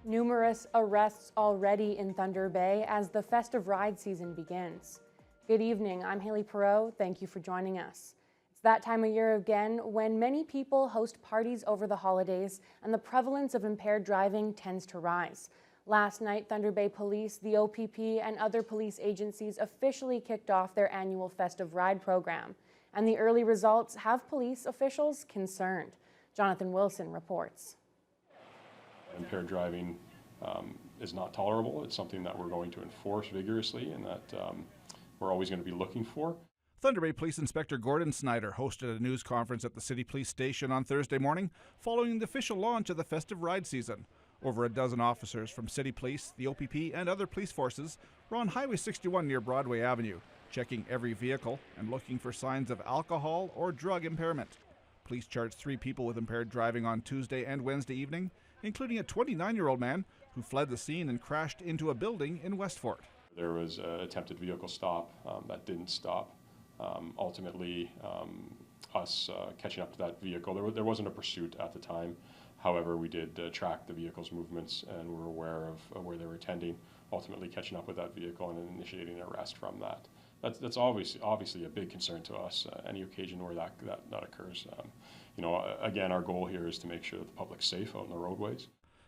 Numerous arrests already in Thunder Bay as the Festive RIDE season begins. Good evening, I'm Haley Perot. Thank you for joining us. It's that time of year again when many people host parties over the holidays and the prevalence of impaired driving tends to rise. Last night, Thunder Bay Police, the OPP, and other police agencies officially kicked off their annual Festive RIDE program. And the early results have police officials concerned. Jonathan Wilson reports. Impaired driving is not tolerable. It's something that we're going to enforce vigorously and that we're always going to be looking for. Thunder Bay Police Inspector Gordon Snyder hosted a news conference at the City Police Station on Thursday morning following the official launch of the Festive RIDE season. Over a dozen officers from City Police, the OPP, and other police forces were on Highway 61 near Broadway Avenue, checking every vehicle and looking for signs of alcohol or drug impairment. Police charged 3 people with impaired driving on Tuesday and Wednesday evening, including a 29-year-old man who fled the scene and crashed into a building in Westfort. There was an attempted vehicle stop that didn't stop. Ultimately, us catching up to that vehicle, there wasn't a pursuit at the time. However, we did track the vehicle's movements and were aware of where they were tending, ultimately catching up with that vehicle and initiating an arrest from that. That's obviously a big concern to us, any occasion where that occurs. Again, our goal here is to make sure that the public's safe out on the roadways.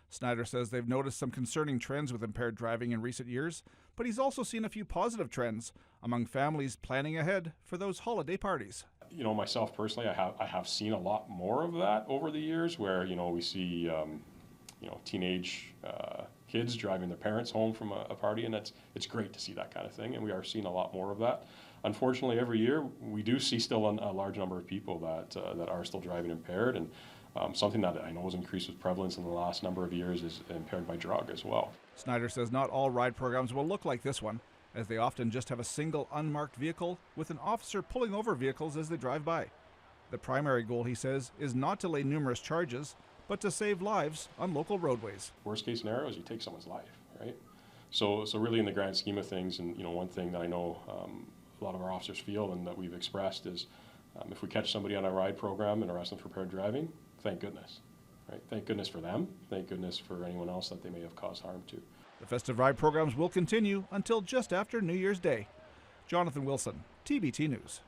Snyder says they've noticed some concerning trends with impaired driving in recent years, but he's also seen a few positive trends among families planning ahead for those holiday parties. Myself personally, I have seen a lot more of that over the years where, we see, teenage kids driving their parents home from a party, and it's great to see that kind of thing, and we are seeing a lot more of that. Unfortunately, every year we do see still a large number of people that are still driving impaired, and something that I know has increased with prevalence in the last number of years is impaired by drug as well. Snyder says not all ride programs will look like this one, as they often just have a single unmarked vehicle with an officer pulling over vehicles as they drive by. The primary goal, he says, is not to lay numerous charges, but to save lives on local roadways. Worst case scenario is you take someone's life, right? So really in the grand scheme of things, and one thing that I know a lot of our officers feel and that we've expressed is if we catch somebody on a ride program and arrest them for impaired driving, thank goodness, right? Thank goodness for them, thank goodness for anyone else that they may have caused harm to. The Festive RIDE programs will continue until just after New Year's Day. Jonathan Wilson, TBT News.